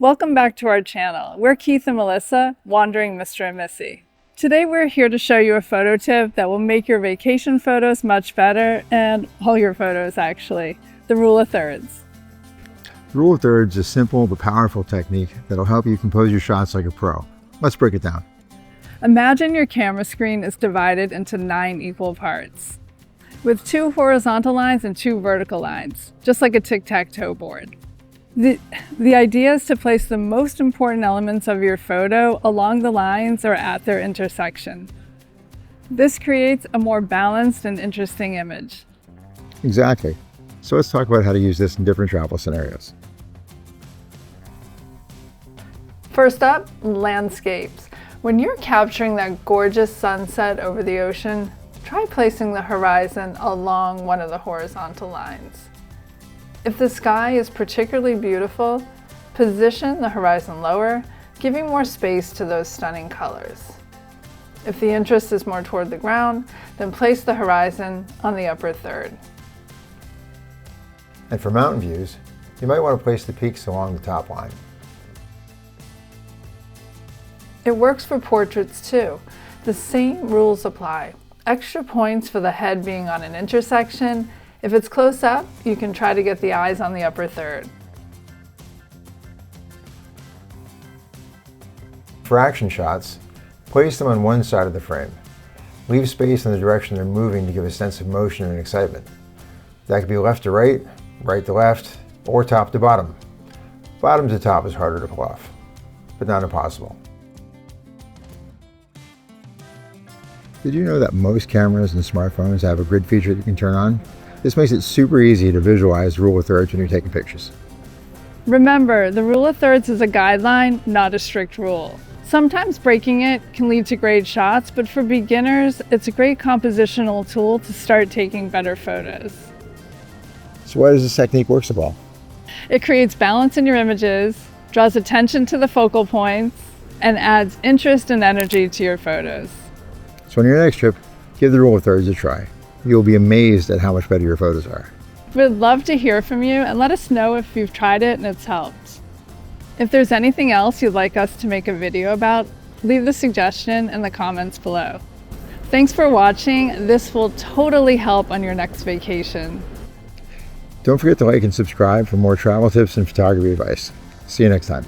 Welcome back to our channel. We're Keith and Melissa, Wandering Mr. and Missy. Today we're here to show you a photo tip that will make your vacation photos much better, and all your photos actually. The rule of thirds. The rule of thirds is a simple but powerful technique that'll help you compose your shots like a pro. Let's break it down. Imagine your camera screen is divided into 9 equal parts, with 2 horizontal lines and 2 vertical lines, just like a tic-tac-toe board. The idea is to place the most important elements of your photo along the lines or at their intersection. This creates a more balanced and interesting image. Exactly. So let's talk about how to use this in different travel scenarios. First up, landscapes. When you're capturing that gorgeous sunset over the ocean, try placing the horizon along one of the horizontal lines. If the sky is particularly beautiful, position the horizon lower, giving more space to those stunning colors. If the interest is more toward the ground, then place the horizon on the upper third. And for mountain views, you might want to place the peaks along the top line. It works for portraits too. The same rules apply. Extra points for the head being on an intersection. If it's close up, you can try to get the eyes on the upper third. For action shots, place them on one side of the frame. Leave space in the direction they're moving to give a sense of motion and excitement. That could be left to right, right to left, or top to bottom. Bottom to top is harder to pull off, but not impossible. Did you know that most cameras and smartphones have a grid feature that you can turn on? This makes it super easy to visualize the rule of thirds when you're taking pictures. Remember, the rule of thirds is a guideline, not a strict rule. Sometimes breaking it can lead to great shots, but for beginners, it's a great compositional tool to start taking better photos. So why does this technique work so well? It creates balance in your images, draws attention to the focal points, and adds interest and energy to your photos. So on your next trip, give the rule of thirds a try. You'll be amazed at how much better your photos are. We'd love to hear from you and let us know if you've tried it and it's helped. If there's anything else you'd like us to make a video about, leave the suggestion in the comments below. Thanks for watching. This will totally help on your next vacation. Don't forget to like and subscribe for more travel tips and photography advice. See you next time.